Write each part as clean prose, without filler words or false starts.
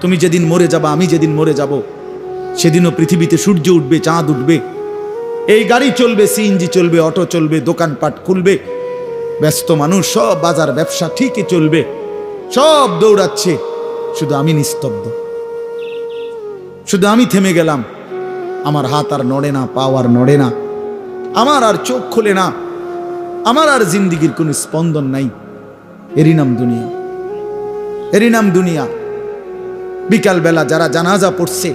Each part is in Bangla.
তুমি যেদিন মরে যাবা, আমি যেদিন মরে যাব, সেদিনও পৃথিবীতে সূর্য উঠবে, চাঁদ উঠবে, এই গাড়ি চলবে, সিএনজি চলবে, অটো চলবে, দোকানপাট খুলবে, ব্যস্ত মানুষ সব বাজার ব্যবসা ঠিকই চলবে, সব দৌড়াচ্ছে, শুধু আমি নিস্তব্ধ, শুধু আমি থেমে গেলাম। আমার হাত আর নড়ে না, পা আর নড়ে না, আমার আর চোখ খোলে না, আমার আর জিন্দিগির কোনো স্পন্দন নাই। এরই নাম দুনিয়া, এরই নাম দুনিয়া। বিকালবেলা যারা জানাজা পড়ছে,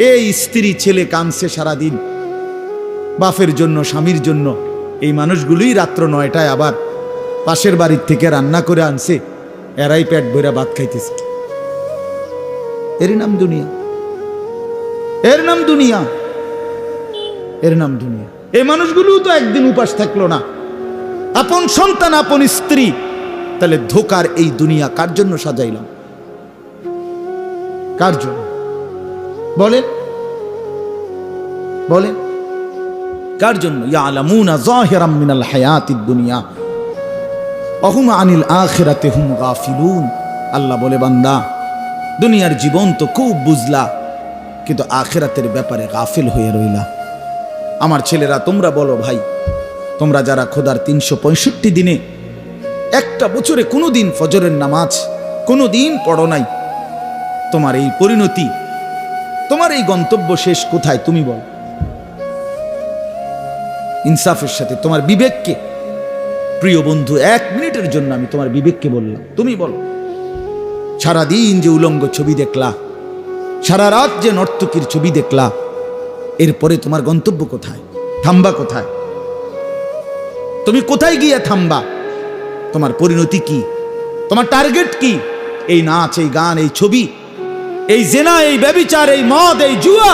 এই স্ত্রী ছেলে কাঁদছে সারাদিন বাপের জন্য, স্বামীর জন্য, এই মানুষগুলোই রাত্র 9টায় আবার পাশের বাড়ির থেকে রান্না করে আনছে, এরাই পেট ভরে ভাত খাইতেছে। এরই নাম দুনিয়া, এর নাম দুনিয়া, এর নাম দুনিয়া। এই মানুষগুলো তো একদিন উপাস থাকলো না, আপন সন্তান, আপন স্ত্রী। তাহলে ধোকার এই দুনিয়া কার জন্য সাজাইলাম? কার জন্য বলেন, বলেন কার জন্য? ইয়ালামুনা যাহিরাম মিনাল হায়াতিদ দুনিয়া ওয়া হুম আনিল আখিরাতি হুম গাফিলুন। আল্লাহ বলে, বান্দা দুনিয়ার জীবন তো খুব বুঝলা, কিন্তু আখিরাতের ব্যাপারে গাফিল হয়ে রইলা। আমার ছেলেরা, তোমরা বলো ভাই, তোমরা যারা খোদার 365 দিনে একটা বছরে কোনোদিন ফজরের নামাজ কোনোদিন পড়ো নাই, তোমার এই পরিণতি, তোমার এই গন্তব্য শেষ কোথায় তুমি বল? ইনসাফের সাথে তোমার বিবেককে, প্রিয় বন্ধু, 1 মিনিটের জন্য আমি তোমার বিবেককে বললাম, তুমি বলো, সারাদিন যে উলঙ্গ ছবি দেখলা, সারা রাত যে নর্তকীর ছবি দেখলা, এরপরে তোমার গন্তব্য কোথায়? থামবা কোথায়? তুমি কোথায় গিয়ে থামবা? তোমার পরিণতি কি? তোমার টার্গেট কি? এই নাচ, এই গান, এই ছবি, এই জেনা, এই ব্যভিচার, এই মদ, এই জুয়া,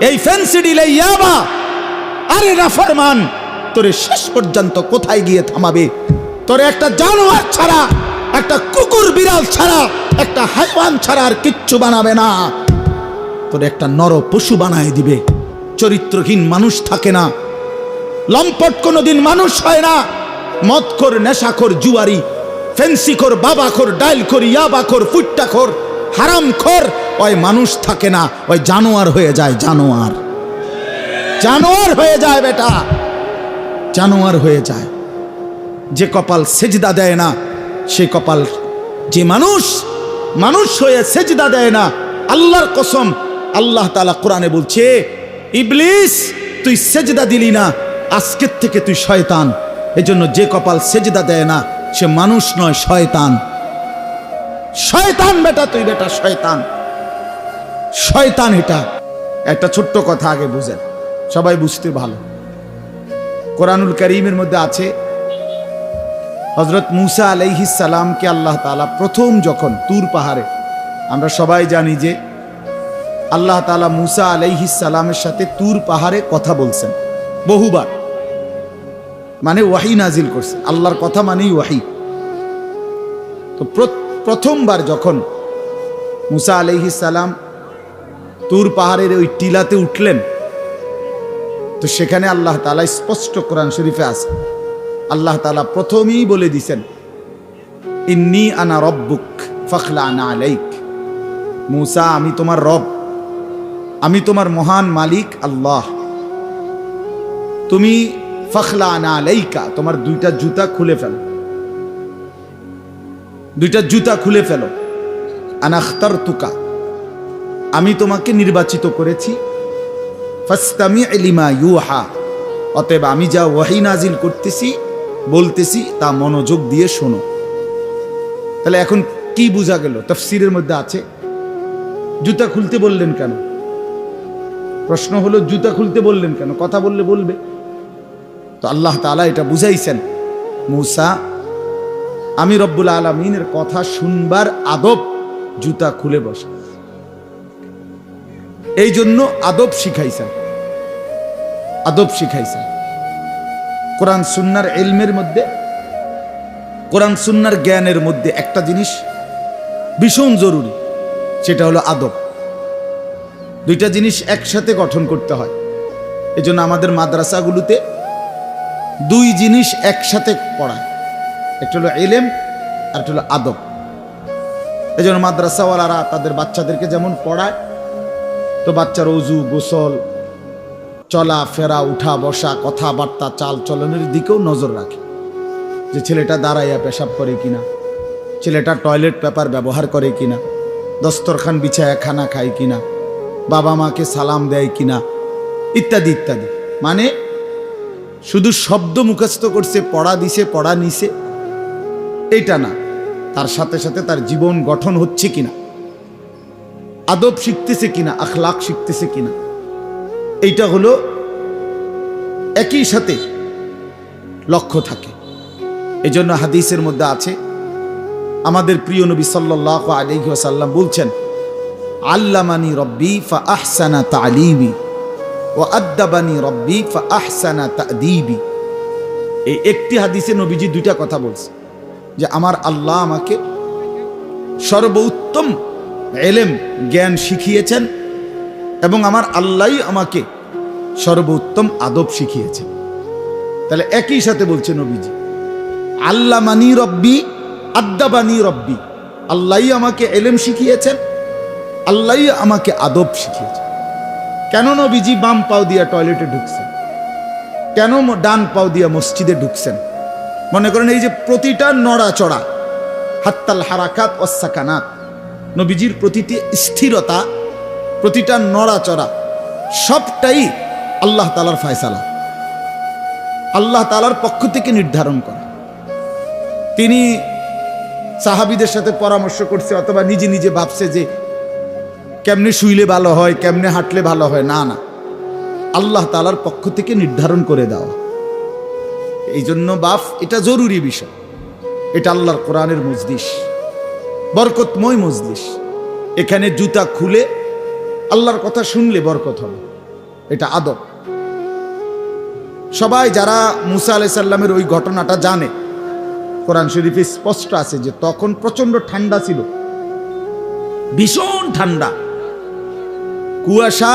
এই ফেন্সিডিল, এই ইয়াবা, আরে নাফরমান, তোরে শেষ পর্যন্ত কোথায় গিয়ে থামাবে? তোরে একটা জানোয়ার ছাড়া, একটা কুকুর বিড়াল ছাড়া, একটা হাইওয়ান ছাড়া আর কিচ্ছু বানাবে না। তোরে একটা নর পশু বানায় দিবে। চরিত্রহীন মানুষ থাকে না, লম্পট কোনোদিন মানুষ হয় না। মদখোর, নেশাখোর, জুয়ারি, ফেন্সিখোর, বাবাখোর, ডাইলখোর, ইয়াবাখোর, ফুট্টাখোর, হারামখোর, ওই মানুষ থাকে না, ওই জানোয়ার হয়ে যায়। জানোয়ার, জানোয়ার হয়ে যায় বেটা, জানোয়ার হয়ে যায়। যে কপাল সেজদা দেয় না, সে কপাল, যে মানুষ মানুষ হয়ে সেজদা দেয় না, আল্লাহর কসম, আল্লাহ তাআলা কোরআনে বলছে, ইবলিস তুই সেজদা দিলি না, আজকের থেকে তুই শয়তান। এজন্য যে কপাল সেজদা দেয় না, সে মানুষ নয়, শয়তান। শয়তান বেটা, তুই বেটা শয়তান, শয়তান। এটা একটা ছোট্ট কথা আগে বুঝেন, সবাই বুঝতে ভালো। কোরআনুল কারীমের মধ্যে আছে, হযরত মূসা আলাইহিস সালামকে আল্লাহ তাআলা প্রথম যখন তুর পাহাড়ে, আমরা সবাই জানি যে আল্লাহ তাআলা মূসা আলাইহিস সালামের সাথে তুর পাহাড়ে কথা বলছেন বহুবার, মানে ওয়াহি নাজিল করছে। আল্লাহর কথা মানেই ওয়াহি। তো প্রথমবার যখন মূসা আলাইহিস সালাম তুর পাহাড়ের ওই টিলাতে উঠলেন, তো সেখানে আল্লাহ তাআলা স্পষ্ট কোরআন শরীফে আছে, আল্লাহ তাআলা প্রথমেই বলে দিছেন, ইন্নী আনা রব্বুক ফাখলা'না আলাইক। মূসা, আমি তোমার রব, আমি তোমার মহান মালিক আল্লাহ। তুমি ফাখলা'না আলাইকা, তোমার 2টা জুতা খুলে ফেলো, 2টা জুতা খুলে ফেলো। আনা আখতারতুকা, আমি তোমাকে নির্বাচিত করেছি। ফাসতামি' লিমা ইউহা, অতএব আমি যা ওয়াহি নাজিল করতেছি, বলতেছি, তা মনোযোগ দিয়ে শোনো। তাহলে এখন কি বোঝা গেল? তাফসীরের মধ্যে আছে, জুতা খুলতে বললেন কেন? প্রশ্ন হলো, জুতা খুলতে বললেন কেন? কথা বললে বলবে। তো আল্লাহ তাআলা এটা বুঝাইছেন, মূসা, আমি রব্বুল আলামিনের কথা শুনবার আদব জুতা খুলে বসা, এই জন্য আদব শিখাইছেন, আদব শিখাইছেন। কোরআন সুন্নাহর ইলমের মধ্যে, কোরআন সুন্নাহর জ্ঞানের মধ্যে একটা জিনিস ভীষণ জরুরি, সেটা হলো আদব। 2টা জিনিস একসাথে গঠন করতে হয়। এজন্য আমাদের মাদ্রাসাগুলোতে 2 জিনিস একসাথে পড়ায়, একটা হলো ইলম আর একটা হলো আদব। এই জন্য মাদ্রাসাওয়ালারা তাদের বাচ্চাদেরকে যেমন পড়ায়, তো বাচ্চার অজু গোসল, চলা ফেরা, উঠা বসা, কথাবার্তা, চাল চলনের দিকেও নজর রাখে, যে ছেলেটা দাঁড়াইয়া পেশাব করে কিনা, ছেলেটা টয়লেট পেপার ব্যবহার করে কিনা, দস্তরখান বিছায়া খানা খায় কিনা, বাবা মাকে সালাম দেয় কিনা, ইত্যাদি ইত্যাদি। মানে শুধু শব্দ মুখস্থ করছে, পড়া দিছে, পড়া নিছে, এইটা না, তার সাথে সাথে তার জীবন গঠন হচ্ছে কিনা, আদব শিখতেছে কিনা, আখলাক শিখতেছে কিনা, এইটা হলো একই সাথে লক্ষ্য থাকে। এই জন্য হাদিসের মধ্যে আছে, আমাদের প্রিয় নবী সাল্লাল্লাহু আলাইহি ওয়াসাল্লাম বলছেন, আল্লামানি রব্বি ফা আহসানা তালিমি ওয়া আদ্দাবানি রব্বি ফা আহসানা তাদিবি। এই একটি হাদিসে নবীজি দুইটা কথা বলছে, যে আমার আল্লাহ আমাকে সর্বোত্তম এলেম জ্ঞান শিখিয়েছেন এবং আমার আল্লাহই আমাকে সর্বোত্তম আদব শিখিয়েছেন। তাহলে একই সাথে বলছে নবীজি, আল্লামানি রব্বি আদ্দাবানি রব্বি, আল্লাহই আমাকে এলেম শিখিয়েছেন, আল্লাহই আমাকে আদব শিখিয়েছেন। কেন নবীজি বাম পাও দিয়া টয়লেটে ঢুকছেন? কেন ডান পাও দিয়া মসজিদে ঢুকছেন? মনে করেন এই যে প্রতিটা নড়াচড়া, হাত্তাল হারাকাত ওয়াস সাকানাত, নবীজির প্রতিটি স্থিরতা, প্রতিটা নড়াচড়া সবটাই আল্লাহ তাআলার ফয়সালা, আল্লাহ তাআলার পক্ষ থেকে নির্ধারণ করা। তিনি সাহাবীদের সাথে পরামর্শ করছে অথবা নিজে নিজে ভাবছে যে কেমনে শুইলে ভালো হয়, কেমনে হাঁটলে ভালো হয়, না না, আল্লাহ তাআলার পক্ষ থেকে নির্ধারণ করে দেওয়া। এই জন্য বাপ, এটা জরুরি বিষয়। এটা আল্লাহর কোরআনের মজলিস, বরকতময় মজলিস। এখানে জুতা খুলে আল্লাহর কথা শুনলে বরকত হবে, এটা আদব। সবাই যারা মুসা আলাইহিস সালামের ওই ঘটনাটা জানে, কোরআন শরীফে স্পষ্ট আছে যে তখন প্রচন্ড ঠান্ডা ছিল, ভীষণ ঠান্ডা, কুয়াশা,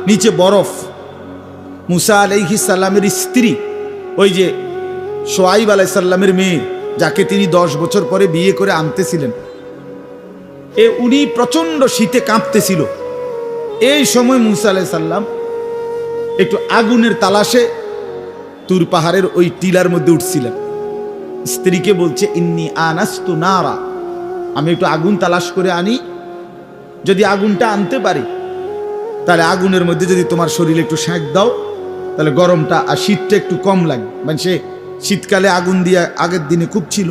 নিচে বরফ। মুসা আলাইহিস সালামের স্ত্রী, ওই যে শোয়াইব আলাইহিস সালামের মেয়ে, যাকে তিনি 10 বছর পরে বিয়ে করে আনতেছিলেন, উনি প্রচন্ড শীতে কাঁপতেছিল। এই সময় মুসা আলাইহিস সালাম একটু আগুনের তালাশে তুর পাহাড়ের ওই টিলার মধ্যে উঠছিলেন। স্ত্রীকে বলছে, ইন্নী আনাস্তু নারা, আমি একটু আগুন তালাশ করে আনি, যদি আগুনটা আনতে পারি তাহলে আগুনের মধ্যে যদি তোমার শরীরে একটু সেঁক দাও তাহলে গরমটা আর শীতটা একটু কম লাগবে। মানে সে শীতকালে আগুন দিয়ে আগের দিনে খুব ছিল,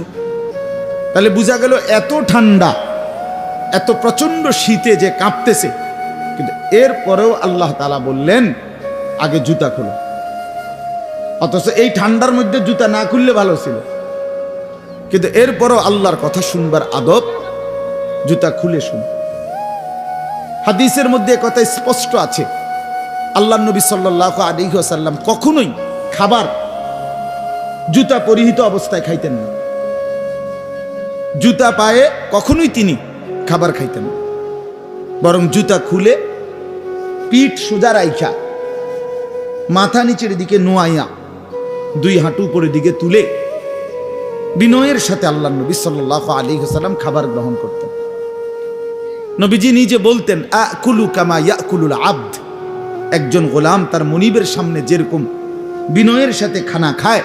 তাহলে বোঝা গেল এত ঠান্ডা, এত প্রচন্ড শীতে যে কাঁপতেছে। কিন্তু এরপরেও আল্লাহ তাআলা বললেন আগে জুতা খোলো। অথচ এই ঠান্ডার মধ্যে জুতা না খুললে ভালো ছিল, কিন্তু এরপরও আল্লাহর কথা শুনবার আদব, জুতা খুলে শুন। হাদিসের মধ্যে কথা স্পষ্ট আছে, আল্লাহর নবী সাল্লাল্লাহু আলাইহি ওয়াসাল্লাম কখনোই খাবার জুতা পরিহিত অবস্থায় খাইতেন না। জুতা পায়ে কখনোই তিনি খাবার খাইতেন না, বরং জুতা খুলে পিঠ সোজা রাইখা, মাথা নিচের দিকে নোয়াইয়া, 2 হাঁটু উপরের দিকে তুলে বিনয়ের সাথে আল্লাহর নবী সাল্লাল্লাহু আলাইহি ওয়াসাল্লাম খাবার গ্রহণ করতেন। নবীজি নিজে বলতেন, আকুলু কামা ইয়াকুলুল আবদ, একজন গোলাম তার মনিবের সামনে যেরকম বিনয়ের সাথে খানা খায়,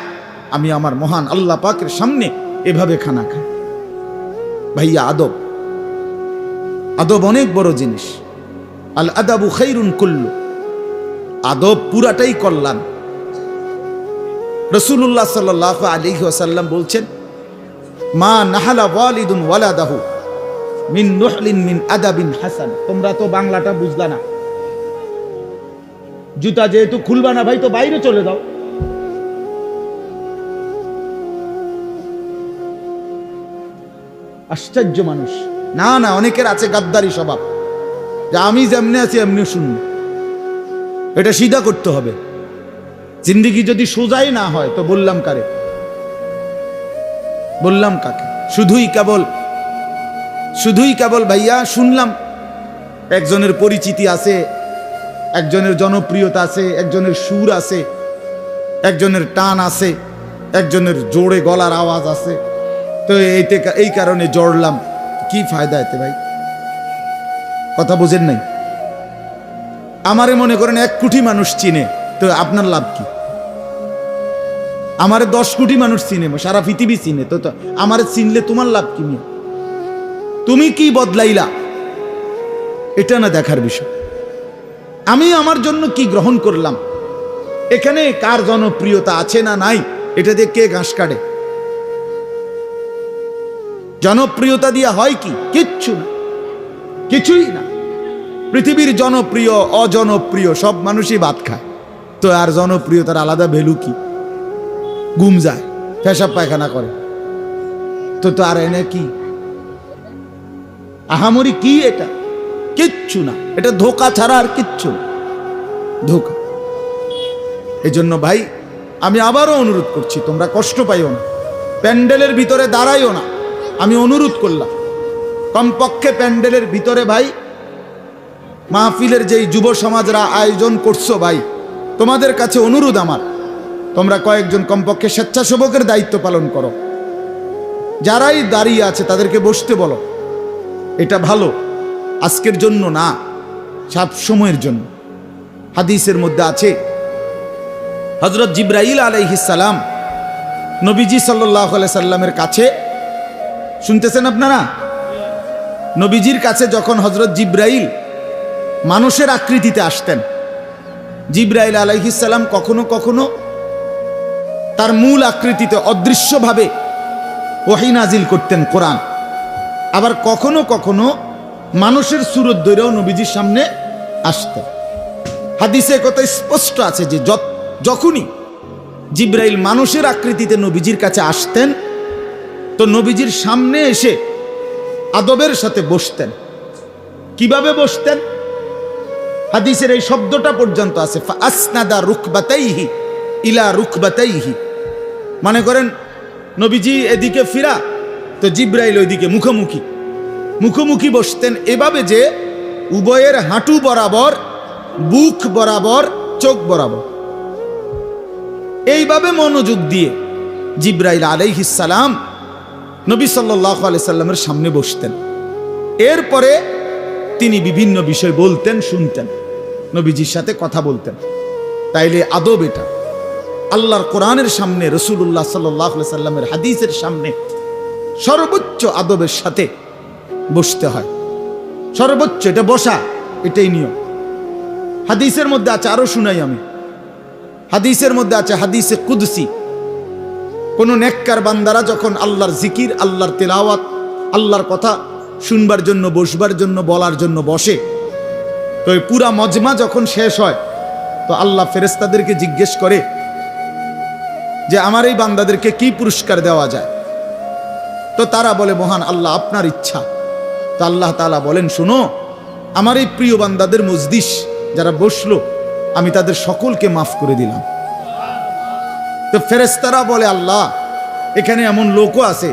আমি আমার মহান আল্লাহ পাকের সামনে এভাবে খানা খাই। ভাইয়া, আদব, আদব অনেক বড় জিনিস। আল আদাবু খাইরুন কুল্লু, আদব পুরাটাই কল্যাণ। রাসূলুল্লাহ সাল্লাল্লাহু আলাইহি ওয়াসাল্লাম বলছেন, মা নাহালা ওয়ালিদুন ওয়ালাদাহু মিন নুহলিন মিন আদাবিন হাসান। তোমরা তো বাংলাটা বুঝলা না, জুতা যেহেতু খুলবা না ভাই, তো বাইরে চলে যাও। আশ্চর্য মানুষ। না না, অনেকের আছে গাদ্দারি স্বভাব, যে আমি যেমনি আছি এমনি শুনবো। এটা সিধা করতে হবে। জিন্দেগি যদি সোজাই না হয় তো বললাম কারে, বললাম কাকে? শুধুই কেবল ভাইয়া শুনলাম, একজনের পরিচিতি আছে, একজনের জনপ্রিয়তা আছে, একজনের সুর আছে, একজনের টান আছে, একজনের জোরে গলার আওয়াজ আছে, তো এই কারণে জড়লাম। কি ফায়দা এতে ভাই? কথা বোঝেন নাই? আমারে মনে করেন 1 কোটি মানুষ চিনে, তো আপনার লাভ কি? আমারে 10 কোটি মানুষ চিনে, সারা পৃথিবী চিনে, তো আমারে চিনলে তোমার লাভ কি? নিয়ে তুমি কি বদলাইলা, এটা না দেখার বিষয়। আমি আমার জন্য কি গ্রহণ করলাম, এখানে কার জনপ্রিয়তা আছে না নাই, এটা দিয়ে কে ঘাস কাটে? জনপ্রিয়তা দিয়া হয় কি? কিচ্ছু না, কিছুই না। পৃথিবীর জনপ্রিয় অজনপ্রিয় সব মানুষই ভাত খায়, তো আর জনপ্রিয়তার আলাদা ভ্যালু কি? ঘুম যায়, পেশাব পায়খানা করে, তো আর এনে কি আহামরি কি? এটা কিচ্ছু না, এটা ধোঁকা ছাড়া আর কিচ্ছু না, ধোঁকা। এজন্য ভাই আমি আবারও অনুরোধ করছি, তোমরা কষ্ট পাইও না, প্যান্ডেলের ভিতরে দাঁড়াইও না। আমি অনুরোধ করলাম, কমপক্ষে প্যান্ডেলের ভিতরে ভাই মাহফিলের যেই যুব সমাজরা আয়োজন করছো ভাই, তোমাদের কাছে অনুরোধ আমার, তোমরা কয়েকজন কমপক্ষে স্বেচ্ছাসেবকের দায়িত্ব পালন করো। যারাই দাঁড়িয়ে আছে তাদেরকে বসতে বলো। এটা ভালো, আজকের জন্য না, সব সময়ের জন্য। হাদিসের মধ্যে আছে হযরত জিবরাইল আলাইহিস সালাম নবীজি সাল্লাল্লাহু আলাইহি সাল্লামের কাছে, শুনতেছেন আপনারা? নবীজির কাছে যখন হযরত জিবরাইল মানুষের আকৃতিতে আসতেন, জিবরাইল আলাইহিস সালাম কখনো কখনো তার মূল আকৃতিতে অদৃশ্যভাবে ওহী নাজিল করতেন, কোরআন। আবার কখনো কখনো মানুষের সুরত ধরেও নবীজির সামনে আসতেন। হাদিসে কথা স্পষ্ট আছে যে যখনই জিবরাইল মানুষের আকৃতিতে নবীজির কাছে আসতেন, তো নবীজির সামনে এসে আদবের সাথে বসতেন। কিভাবে বসতেন? হাদিসের এই শব্দটা পর্যন্ত আছে, ফাসনাদা রুকবাতাইহি ইলা রুকবাতাইহি। মনে করেন নবীজি এদিকে ফিরা, তো জিবরাইল ওইদিকে মুখোমুখি মুখোমুখি বসতেন, এভাবে যে উভয়ের হাঁটু বরাবর, বুক বরাবর, চোখ বরাবর, এইভাবে মনোযোগ দিয়ে জিবরাইল আলাইহিস সালাম নবী সাল্লাল্লাহু আলাইহি সাল্লামের সামনে বসতেন। এরপরে তিনি বিভিন্ন বিষয় বলতেন, শুনতেন, নবীজির সাথে কথা বলতেন। তাইলে আদব এটা। আল্লাহর কোরআনের সামনে, রাসূলুল্লাহ সাল্লাল্লাহু আলাইহি সাল্লামের হাদিসের সামনে সর্বোচ্চ আদবের সাথে বসতে হয়, সর্বোচ্চ। এটা বসা, এটাই নিয়ম। হাদিসের মধ্যে আছে, আরো শুনাই আমি, হাদিসের মধ্যে আছে, হাদিসে কুদসি, কোন নেককার বান্দারা যখন আল্লাহর জিকির, আল্লাহর তেলাওয়াত, আল্লাহর কথা শুনবার জন্য, বসবার জন্য, বলার জন্য বসে, তো এই পুরা মজমা যখন শেষ হয়, তো আল্লাহ ফেরেশতাদেরকে জিজ্ঞেস করে যে আমার এই বান্দাদেরকে কি পুরস্কার দেওয়া যায়? তো তারা বলে, মহান আল্লাহ, আপনার ইচ্ছা। তো আল্লাহ তাআলা বলেন, শোনো, আমার এই প্রিয় বান্দাদের মজলিস যারা বসলো, আমি তাদের সকলকে মাফ করে দিলাম। তো ফেরেশতারা বলে, আল্লাহ, এখানে এমন লোকও আছে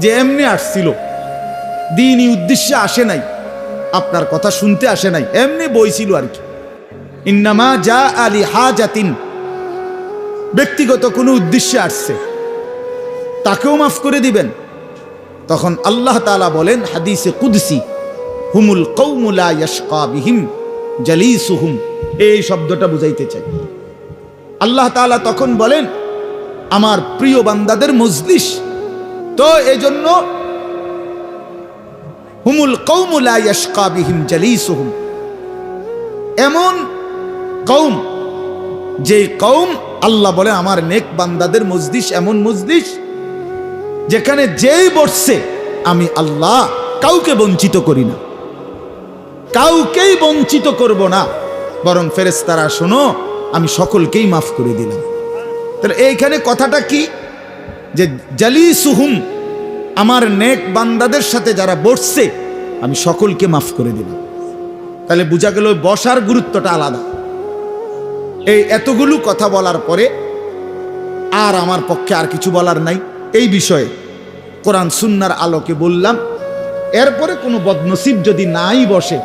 যে এমনি আসছিল, দ্বীনি উদ্দেশ্যে আসে নাই, আপনার কথা শুনতে আসে নাই, এমনি বইছিল আর কি। ইন্নামা জা আলি হাজাতিন, ব্যক্তিগত কোনো উদ্দেশ্যে আসছে, তাকেও মাফ করে দিবেন। তখন আল্লাহ তাআলা বলেন হাদিসে কুদসি, হুমুল কওমু লা ইয়াশকা বিহিম জালিসুহুম। এই শব্দটা বুঝাইতে চাই। আল্লাহ তাআলা তখন বলেন, আমার প্রিয় বান্দাদের মজলিস, তো এজন্য হুমুল কওমু লা ইয়াশকা বিহিম জালিসুহুম, এমন কওম, যে কওম, আল্লাহ বলে আমার নেক বান্দাদের মজলিস এমন মজলিস যেখানে যেই বসছে আমি আল্লাহ কাউকে বঞ্চিত করি না, কাউকেই বঞ্চিত করব না, বরং ফেরেশতারা শোনো, আমি সকলকেই মাফ করে দিলাম। তাহলে এইখানে কথাটা কি? যে জালিসুহুম, আমার নেক বান্দাদের সাথে যারা বসছে আমি সকলকে মাফ করে দিলাম। তাহলে বোঝা গেল বসার গুরুত্বটা আলাদা। এই এতগুলো কথা বলার পরে আর আমার পক্ষে আর কিছু বলার নাই এই বিষয়ে। কোরআন সুন্নাহর আলোকে বললাম। এরপরে কোনো বদনসিব যদি নাই বসে,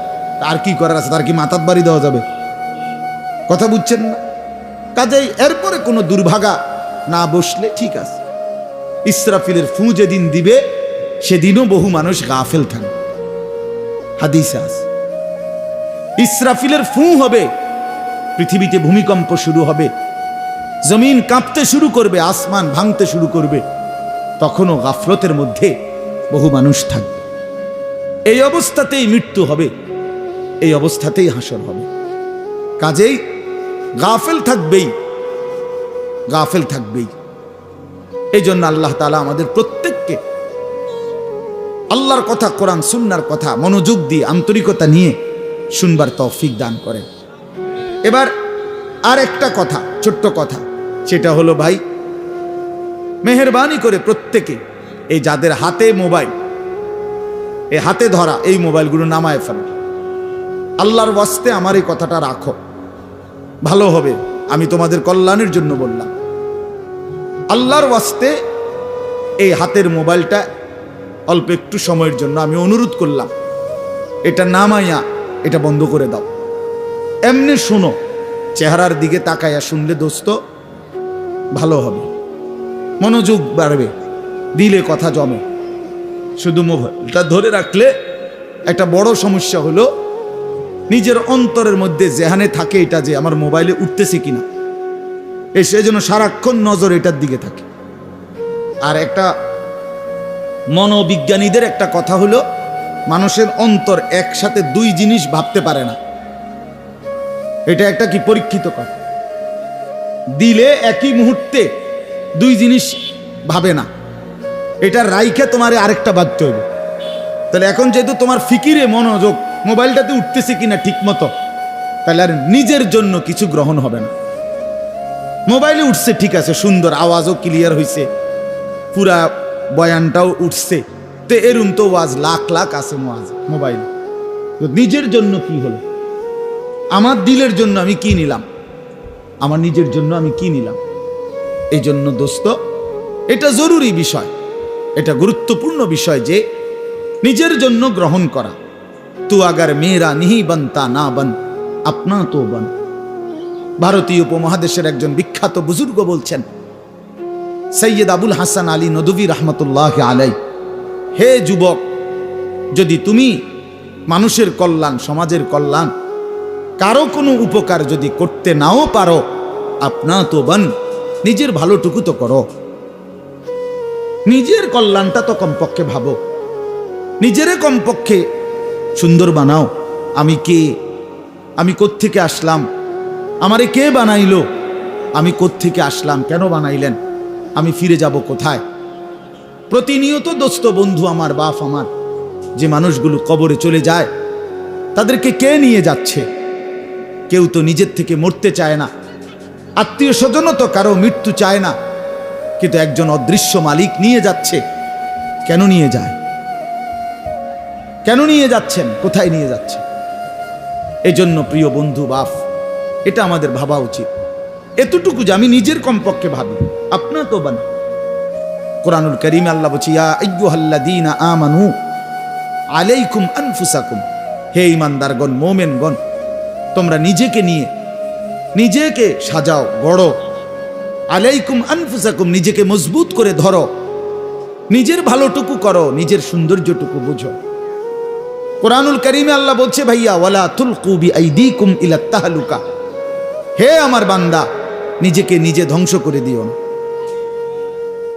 তার কি করার আছে? তার কি মাথাত বাড়ি দেওয়া যাবে? কথা বুঝছেন না? কাজেই এরপরে কোনো দুর্ভাগা না বসলে ঠিক আছে। ইসরাফিলের ফু যেদিন দিবে, সেদিনও বহু মানুষ গাফেল থাকবে। হাদিসে আছে ইসরাফিলের ফু হবে, পৃথিবীতে ভূমিকম্প শুরু হবে, জমিন কাঁপতে শুরু করবে, আসমান ভাঙতে শুরু করবে, তখনও গাফলতের মধ্যে বহু মানুষ থাকবে। এই অবস্থাতেই মৃত্যু হবে, এই অবস্থাতেই হাসর হবে। কাজেই গাফেল থাকবেই, গাফেল থাকবেই। এই জন্য আল্লাহ তাআলা আমাদের প্রত্যেককে আল্লাহর কথা, কোরআন সুন্নাহর কথা মনোযোগ দিয়ে আন্তরিকতা নিয়ে শুনবার তৌফিক দান করেন। এবার আর একটা কথা, ছোট্ট কথা, সেটা হলো ভাই, মেহেরবানি করে প্রত্যেকে এই যাদের হাতে মোবাইল, এই হাতে ধরা এই মোবাইলগুলো নামায় ফেলো। আল্লাহর ওয়াস্তে আমার এই কথাটা রাখো, ভালো হবে। আমি তোমাদের কল্যাণের জন্য বললাম। আল্লাহর ওয়াস্তে এই হাতের মোবাইলটা অল্প একটু সময়ের জন্য আমি অনুরোধ করলাম, এটা নামাইয়া এটা বন্ধ করে দাও। এমনি শোনো, চেহারার দিকে তাকাইয়া শুনলে দোস্ত ভালো হবে, মনোযোগ বাড়বে, দিলে কথা জমে। শুধু মোবাইলটা ধরে রাখলে একটা বড় সমস্যা হলো নিজের অন্তরের মধ্যে জেহানে থাকে এটা যে আমার মোবাইলে উঠতেছে কিনা, সেজন্য সারাক্ষণ নজর এটার দিকে থাকে। আর একটা মনোবিজ্ঞানীদের একটা কথা হলো, মানুষের অন্তর একসাথে দুই জিনিস ভাবতে পারে না। এটা একটা কি পরীক্ষিত কথা, দিলে একই মুহূর্তে দুই জিনিস ভাবে না। এটা রাইখে তোমার আরেকটা ভাবতে হবে। তাহলে এখন যেহেতু তোমার ফিকিরে মনোযোগ মোবাইলটাতে উঠতেছে কিনা ঠিক মতো, তাহলে আর নিজের জন্য কিছু গ্রহণ হবে না। মোবাইলে উঠছে ঠিক আছে, সুন্দর, আওয়াজও ক্লিয়ার হয়েছে, পুরা বয়ানটাও উঠছে, তো এরম তো ওয়াজ লাখ লাখ আছে মোবাইল। তো নিজের জন্য কি হলো? আমার দিলের জন্য আমি কি নিলাম? আমার নিজের জন্য আমি কি নিলাম? এই জন্য দোস্ত, এটা জরুরি বিষয়, এটা গুরুত্বপূর্ণ বিষয় যে নিজের জন্য গ্রহণ করা। তু আগার মেরা নিহি বনতা না বন, আপনা তো বন। ভারতীয় উপমহাদেশের একজন বিখ্যাত বুজুর্গ বলছেন, সৈয়দ আবুল হাসান আলী নদভী রহমতুল্লাহ আলাই, হে যুবক, যদি তুমি মানুষের কল্যাণ, সমাজের কল্যাণ, কারো কোনো উপকার যদি করতে নাও পারো, আপনা তো বন, নিজের ভালোটুকু তো করো, নিজের কল্যাণটা তো কমপক্ষে ভাবো, নিজেরে কমপক্ষে সুন্দর বানাও। আমি কে? আমি কোত্থেকে আসলাম? আমারে কে বানাইলো? আমি কোত্থেকে আসলাম? কেন বানাইলেন? আমি ফিরে যাব কোথায়? প্রতিনিয়ত দোস্ত, বন্ধু আমার, বাপ আমার, যে মানুষগুলো কবরে চলে যায়, তাদেরকে কে নিয়ে যাচ্ছে? কেউ তো নিজের থেকে মরতে চায় না, আত্মীয় স্বজনও তো কারো মৃত্যু চায় না, কিন্তু একজন অদৃশ্য মালিক নিয়ে যাচ্ছে। কেন নিয়ে যায়? কেন নিয়ে যাচ্ছেন? কোথায় নিয়ে যাচ্ছে? এই জন্য প্রিয় বন্ধু, বাপ, এটা আমাদের ভাবা উচিত। এতটুকু যে আমি নিজের কমপক্ষে ভাবি, আপনা তো বান। কোরআনুল কারীমে আল্লাহ বলছে, ইয়া আইয়ুহাল্লাযীনা আমানু আলাইকুম আনফুসাকুম, হে ঈমানদারগণ, মুমিনগণ, তোমরা নিজেকে নিয়ে নিজেকে সাজাও, গড়ো। আলাইকুম আনফুসাকুম, নিজেকে মজবুত করে ধরো, নিজের ভালোটুকু করো, নিজের সৌন্দর্যটুকু বুঝো। কোরআনুল কারীমে আল্লাহ বলছে, ভাইয়া, ওয়ালা তুলকু বিআইদিকুম ইলা তাহলুকা, হে আমার বান্দা, নিজেকে নিজে ধ্বংস করে দিও না,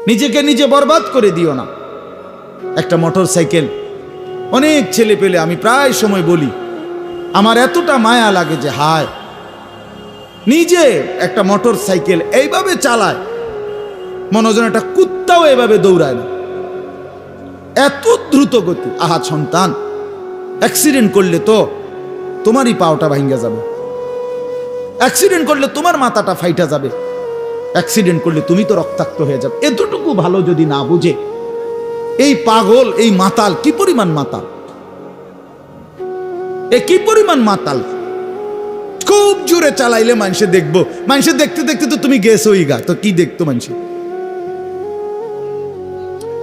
নিজেকে নিজে বরবাদ করে দিও না। একটা মোটর সাইকেল, অনেক ছেলে পেলে, আমি প্রায় সময় বলি, আমার এতটা মায়া লাগে যে হায়, নিজে একটা মোটর সাইকেল এইভাবে চালায়, মনে হয় যেন একটা কুত্তাও এভাবে দৌড়ায় না, এত দ্রুত গতি। আহা সন্তান, অ্যাক্সিডেন্ট করলে তো তোমারই পাওটা ভাঙ্গা যাবে, অ্যাক্সিডেন্ট করলে তোমার মাথাটা ফাইটা যাবে, অ্যাক্সিডেন্ট করলে তুমি তো রক্তাক্ত হয়ে যাবে। এতটুকু ভালো যদি না বুঝে এই পাগল, এই মাতাল, কি পরিমাণ মাতাল, কি পরিমাণ মাতাল। খুব জোরে চালাইলে মানুষে দেখবো, মানুষে দেখতে দেখতে তো তুমি গেছোই গা, তো কি দেখতো মানুষে?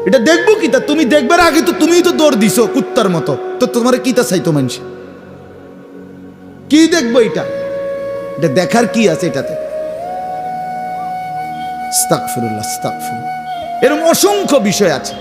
এটা দেখবো কি? তা তুমি দেখবার আগে তো তুমি তো দৌড় দিছো কুত্তার মতো, তো তোমার কি তা চাইতো মানুষে? কি দেখবো এটা? এটা দেখার কি আছে এটাতে? আস্তাগফিরুল্লাহ, আস্তাগফিরুল্লাহ। এরকম অসংখ্য বিষয় আছে।